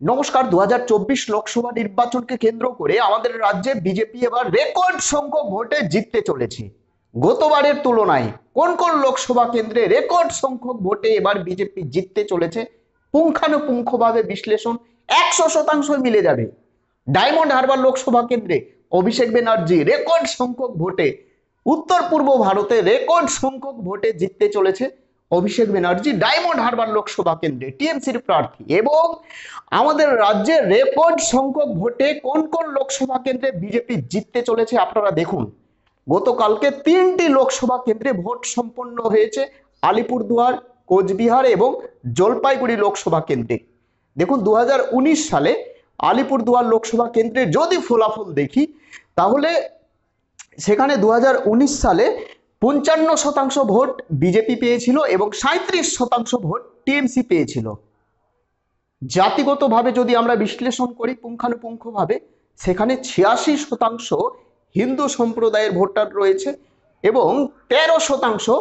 নমস্কার। 2024 লোকসভা নির্বাচনকে কেন্দ্র করে আমাদের রাজ্যে বিজেপি এবার রেকর্ড সংখ্যক ভোটে জিততে চলেছে। গতবারের তুলনায় কোন কোন লোকসভা কেন্দ্রে রেকর্ড সংখ্যক ভোটে এবার বিজেপি জিততে চলেছে পুঙ্খানুপুঙ্খভাবে বিশ্লেষণ 100% মিলে যাবে। ডায়মন্ড হারবার লোকসভা কেন্দ্রে অভিষেক ব্যানার্জি রেকর্ড সংখ্যক ভোটে, উত্তর পূর্ব ভারতে রেকর্ড সংখ্যক ভোটে জিততে চলেছে অভিষেক ব্যানার্জি ডায়মন্ড হারবার লোকসভা কেন্দ্রে টিএমসির প্রার্থী। এবং আমাদের রাজ্যে রেকর্ড সংখ্যক ভোটে কোন কোন লোকসভা কেন্দ্রে বিজেপি জিততে চলেছে আপনারা দেখুন। গতকালকে 3টি লোকসভা কেন্দ্রে ভোট সম্পন্ন হয়েছে, আলিপুরদুয়ার, কোচবিহার এবং জলপাইগুড়ি লোকসভা কেন্দ্রে। দেখুন 2019 সালে আলিপুরদুয়ার লোকসভা কেন্দ্রে যদি ফলাফল দেখি তাহলে সেখানে 2019 সালে 55% ভোট বিজেপি পেয়েছিল এবং 37% ভোট টিএমসি পেয়েছিল। জাতিগতভাবে যদি আমরা বিশ্লেষণ করি পুঙ্খানুপুঙ্খভাবে, সেখানে 86% হিন্দু সম্প্রদায়ের ভোটার রয়েছে এবং 13%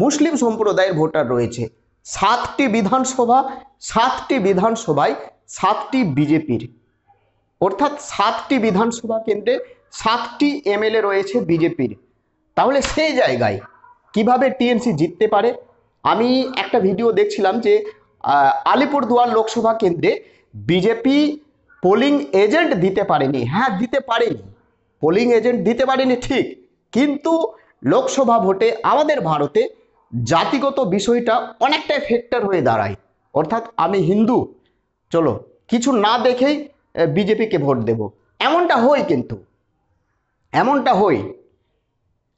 মুসলিম সম্প্রদায়ের ভোটার রয়েছে। 7টি বিধানসভায় 7টি বিজেপির, অর্থাৎ 7টি বিধানসভা কেন্দ্রে 7টি এমএলএ রয়েছে বিজেপির। তাহলে সেই জায়গায় কিভাবে টিএমসি জিততে পারে? আমি একটা ভিডিও দেখছিলাম যে আলিপুরদুয়ার লোকসভা কেন্দ্রে বিজেপি পোলিং এজেন্ট দিতে পারেনি। হ্যাঁ, দিতে পারেনি, পোলিং এজেন্ট দিতে পারেনি ঠিক, কিন্তু লোকসভা ভোটে আমাদের ভারতে জাতিগত বিষয়টা অনেকটাই ফ্যাক্টর হয়ে দাঁড়ায়। অর্থাৎ আমি হিন্দু, চলো কিছু না দেখেই বিজেপিকে ভোট দেব, এমনটা হয়, কিন্তু এমনটা হয়।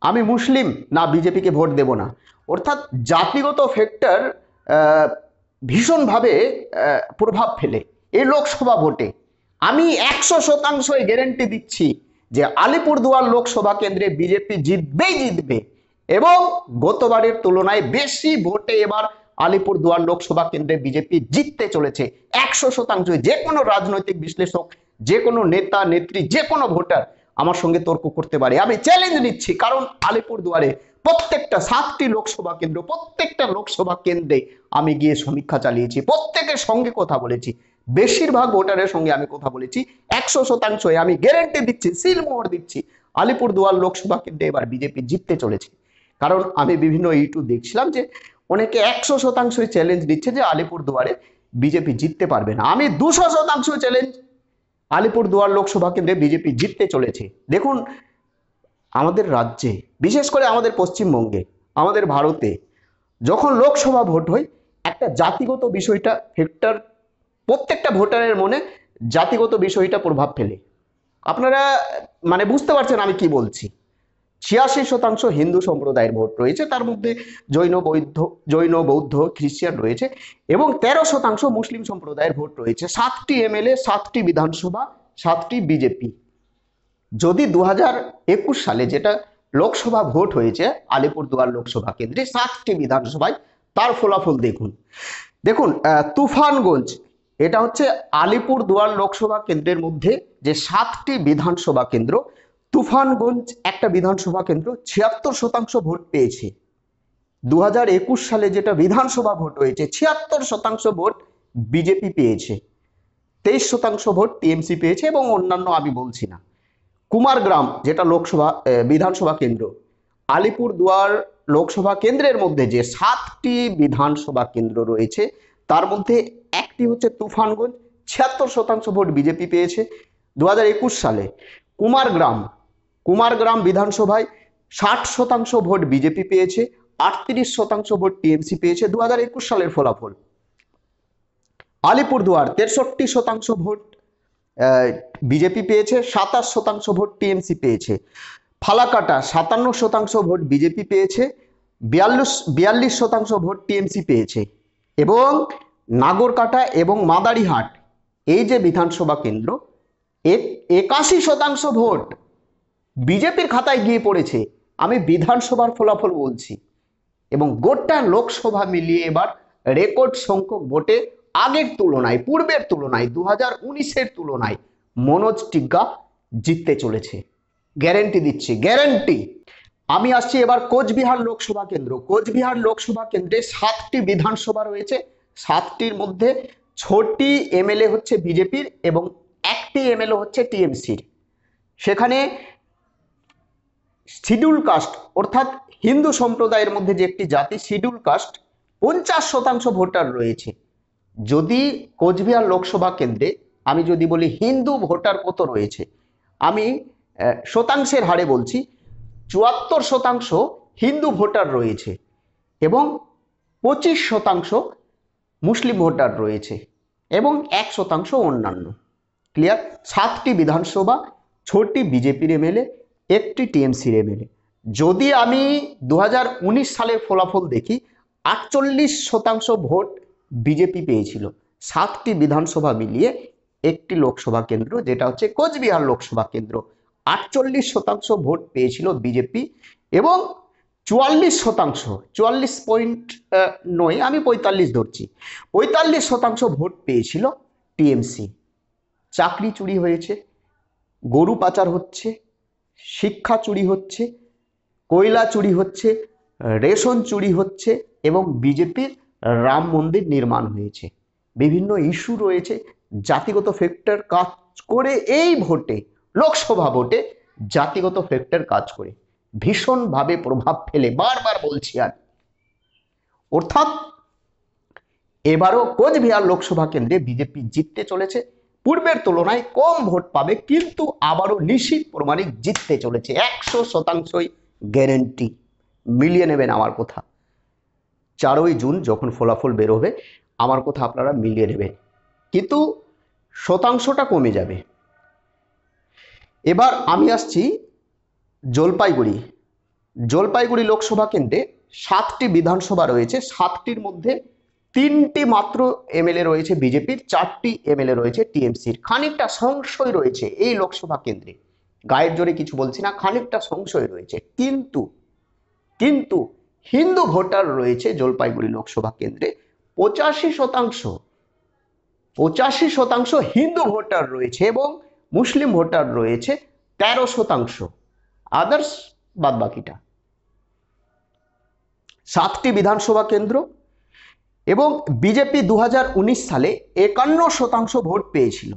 আমি মুসলিম, না বিজেপিকে ভোট দেব না। অর্থাৎ জাতিগত ফ্যাক্টর ভীষণভাবে প্রভাব ফেলে এই লোকসভা ভোটে। আমি 100% গ্যারেন্টি দিচ্ছি যে আলিপুরদুয়ার লোকসভা কেন্দ্রে বিজেপি জিতবে এবং গতবারের তুলনায় বেশি ভোটে এবার আলিপুরদুয়ার লোকসভা কেন্দ্রে বিজেপি জিততে চলেছে 100%। যে কোনো রাজনৈতিক বিশ্লেষক, যে কোনো নেতা নেত্রী, যে কোনো ভোটার আমার সঙ্গে তর্ক করতে পারে, আমি চ্যালেঞ্জ নিচ্ছি। কারণ আলিপুরদুয়ারে প্রত্যেকটা 7টি লোকসভা কেন্দ্র, প্রত্যেকটা লোকসভা কেন্দ্রে আমি গিয়ে সমীক্ষা চালিয়েছি, প্রত্যেকের সঙ্গে কথা বলেছি, বেশিরভাগ ভোটারের সঙ্গে আমি কথা বলেছি। 100% আমি গ্যারেন্টি দিচ্ছি, সিলমোহর দিচ্ছি, আলিপুরদুয়ার লোকসভা কেন্দ্রে এবার বিজেপি জিততে চলেছে। কারণ আমি বিভিন্ন ইউটিউব দেখছিলাম যে অনেকে 100% চ্যালেঞ্জ দিচ্ছে যে আলিপুরদুয়ারে বিজেপি জিততে পারবে না। আমি 200% চ্যালেঞ্জ, আলিপুরদুয়ার লোকসভা কেন্দ্রে বিজেপি জিততে চলেছে। দেখুন আমাদের রাজ্যে, বিশেষ করে আমাদের পশ্চিমবঙ্গে, আমাদের ভারতে যখন লোকসভা ভোট হয় একটা জাতিগত বিষয়টা ফ্যাক্টর, প্রত্যেকটা ভোটারের মনে জাতিগত বিষয়টা প্রভাব ফেলে। আপনারা মানে বুঝতে পারছেন আমি কি বলছি। 86% হিন্দু সম্প্রদায়ের ভোট রয়েছে, তার মধ্যে জৈন বৌদ্ধ খ্রিস্টান রয়েছে এবং 13% মুসলিম সম্প্রদায়ের ভোট রয়েছে। 7টি এমএলএ, 7টি বিধানসভা, 7টি বিজেপি। যদি 2021 সালে যেটা লোকসভা ভোট হয়েছে আলিপুরদুয়ার লোকসভা কেন্দ্রে 7টি বিধানসভায়, তার ফলাফল দেখুন। তুফানগঞ্জ, এটা হচ্ছে আলিপুরদুয়ার লোকসভা কেন্দ্রের মধ্যে যে 7টি বিধানসভা কেন্দ্র, তুফানগঞ্জ একটা বিধানসভা কেন্দ্র 76% ভোট পেয়েছে। 2021 সালে যেটা বিধানসভা ভোট হয়েছে 76% ভোট বিজেপি পেয়েছে, 23% ভোট টিএমসি পেয়েছে এবং অন্যান্য আমি বলছি না। কুমারগ্রাম যেটা লোকসভা বিধানসভা কেন্দ্র, আলিপুরদুয়ার লোকসভা কেন্দ্রের মধ্যে যে 7টি বিধানসভা কেন্দ্র রয়েছে তার মধ্যে একটি হচ্ছে তুফানগঞ্জ, 76% ভোট বিজেপি পেয়েছে 2021 সালে। কুমারগ্রাম বিধানসভায় 60% ভোট বিজেপি পেয়েছে, 38% ভোট টিএমসি পেয়েছে 2021 সালের ফলাফল। আলিপুরদুয়ার 63% ভোট বিজেপি পেয়েছে, 27% ভোট টিএমসি পেয়েছে। ফালাকাটা 57% ভোট বিজেপি পেয়েছে, 42% ভোট টিএমসি পেয়েছে। এবং নাগরকাটা এবং মাদারিহাট এই যে বিধানসভা কেন্দ্র 81% ভোট বিজেপির খাতায় গিয়ে পড়েছে। আমি বিধানসভার ফলাফল বলছি। এবং গোটা লোকসভা মিলিয়ে এবার রেকর্ড সংখ্যক ভোটে আগের তুলনায়, পূর্বের তুলনায়, 2019-এর তুলনায় মনোজ টিগ্গা জিততে চলেছে, গ্যারেন্টি দিচ্ছি, গ্যারেন্টি। আমি আসছি এবার কোচবিহার লোকসভা কেন্দ্র। কোচবিহার লোকসভা কেন্দ্রে 7টি বিধানসভা রয়েছে, 7টির মধ্যে 6টি এমএলএ হচ্ছে বিজেপির এবং 1টি এমএলএ হচ্ছে টিএমসির। সেখানে শিডিউল কাস্ট অর্থাৎ হিন্দু সম্প্রদায়ের মধ্যে যে একটি জাতি শিডিউল কাস্ট 50% ভোটার রয়েছে। যদি কোচবিহার লোকসভা কেন্দ্রে আমি যদি বলি হিন্দু ভোটার কত রয়েছে, আমি শতাংশের হারে বলছি 74% হিন্দু ভোটার রয়েছে এবং 25% মুসলিম ভোটার রয়েছে এবং 1% অন্যান্য। ক্লিয়ার? 7টি বিধানসভা, 6টি বিজেপির এমএলএ, 1টি টিএমসির এমএলএ। যদি আমি 2019 সালের ফলাফল দেখি, 48% ভোট বিজেপি পেয়েছিল। 7টি বিধানসভা মিলিয়ে একটি লোকসভা কেন্দ্র, যেটা হচ্ছে কোচবিহার লোকসভা কেন্দ্র, 48% ভোট পেয়েছিল বিজেপি এবং 44% নয়, আমি 45 ধরছি, 45% ভোট পেয়েছিল টিএমসি। চাকরি চুরি হয়েছে, গরু পাচার হচ্ছে, শিক্ষা চুরি হচ্ছে, কয়লা চুরি হচ্ছে, রেশন চুরি হচ্ছে এবং বিজেপির রাম মন্দির নির্মাণ হয়েছে। বিভিন্ন ইস্যু রয়েছে, জাতিগত ফ্যাক্টর কাজ করে এই ভোটে, লোকসভা ভোটে জাতিগত ফ্যাক্টর কাজ করে ভীষণভাবে প্রভাব ফেলে, বারবার বলছি। আর অর্থাৎ এবারও কোচবিহার লোকসভা কেন্দ্রে বিজেপি জিততে চলেছে, পূর্বের তুলনায় কম ভোট পাবে কিন্তু আবারও নিশ্চিত প্রমাণিক জিততে চলেছে। 100% গ্যারেন্টি। মিলিয়ে নেবেন আমার কথা। 4ই জুন যখন ফলাফল বেরোবে আমার কথা আপনারা মিলিয়ে নেবেন, কিন্তু শতাংশটা কমে যাবে। এবার আমি আসছি জলপাইগুড়ি লোকসভা কেন্দ্রে 7টি বিধানসভা রয়েছে, 7টির মধ্যে 3টি মাত্র এমএলএ রয়েছে বিজেপির, 4টি এমএলএ রয়েছে টিএমসির। খানিকটা সংশয় রয়েছে এই লোকসভা কেন্দ্রে, গায়ের জোরে কিছু বলছি না, খানিকটা সংশয় রয়েছে। কিন্তু হিন্দু ভোটার রয়েছে জলপাইগুড়ি লোকসভা কেন্দ্রে 85% হিন্দু ভোটার রয়েছে এবং মুসলিম ভোটার রয়েছে 13%, আদার্স বাদ বাকিটা। 7টি বিধানসভা কেন্দ্র এবং বিজেপি 2019 সালে 51% ভোট পেয়েছিল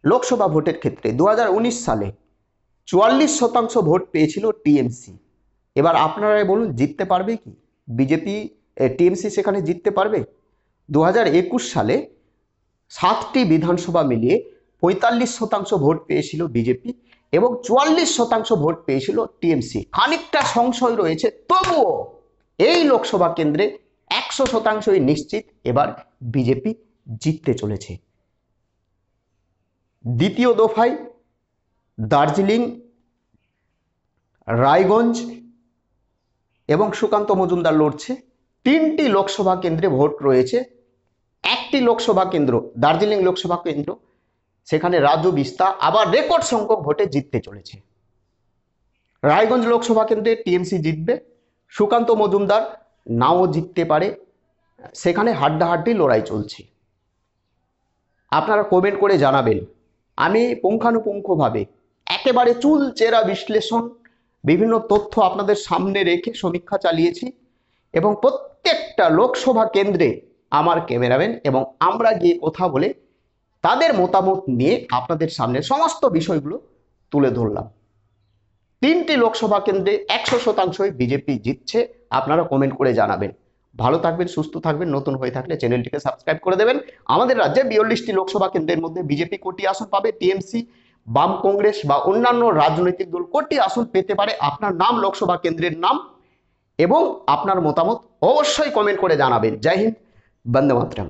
লোকসভা ভোটের ক্ষেত্রে। 2019 সালে 44% ভোট পেয়েছিল টিএমসি। এবার আপনারা বলুন জিততে পারবে কি বিজেপি? টিএমসি সেখানে জিততে পারবে? 2021 সালে 7টি বিধানসভা মিলিয়ে 45% ভোট পেয়েছিল বিজেপি এবং 44% ভোট পেয়েছিল টিএমসি। খানিকটা সংশয় রয়েছে, তবুও এই লোকসভা কেন্দ্রে 100%ই নিশ্চিত এবার বিজেপি জিততে চলেছে। দ্বিতীয় দফায় দার্জিলিং, রায়গঞ্জ এবং সুকান্ত মজুমদার লড়ছে। 3টি লোকসভা কেন্দ্রে ভোট রয়েছে। 1টি লোকসভা কেন্দ্র দার্জিলিং লোকসভা কেন্দ্র, সেখানে রাজু বিস্তা আবার রেকর্ড সংখ্যক ভোটে জিততে চলেছে। রায়গঞ্জ লোকসভা কেন্দ্রে টিএমসি জিতবে, সুকান্ত মজুমদার নাও জিততে পারে, সেখানে হাড্ডাহাড্ডি লড়াই চলছে। আপনারা কমেন্ট করে জানাবেন। আমি পুঙ্খানুপুঙ্খভাবে একেবারে চুলচেরা বিশ্লেষণ, বিভিন্ন তথ্য আপনাদের সামনে রেখে সমীক্ষা চালিয়েছি এবং প্রত্যেকটা লোকসভা কেন্দ্রে আমার ক্যামেরাম্যান এবং আমরা গিয়ে কথা বলে তাদের মতামত নিয়ে আপনাদের সামনে সমস্ত বিষয়গুলো তুলে ধরলাম। 3টি লোকসভা কেন্দ্রে 100%ই বিজেপি জিতছে। আপনারা কমেন্ট করে জানাবেন। ভালো থাকবেন, সুস্থ থাকবেন। নতুন হয়ে থাকলে চ্যানেলটিকে সাবস্ক্রাইব করে দেবেন। আমাদের রাজ্যে 42টি লোকসভা কেন্দ্রের মধ্যে বিজেপি কোটি আসন পাবে, টিএমসি, বাম কংগ্রেস বা অন্যান্য রাজনৈতিক দল কোটি আসন পেতে পারে। আপনার নাম, লোকসভা কেন্দ্রের নাম এবং আপনার মতামত অবশ্যই কমেন্ট করে জানাবেন। জয় হিন্দ, বন্দে মাতরম।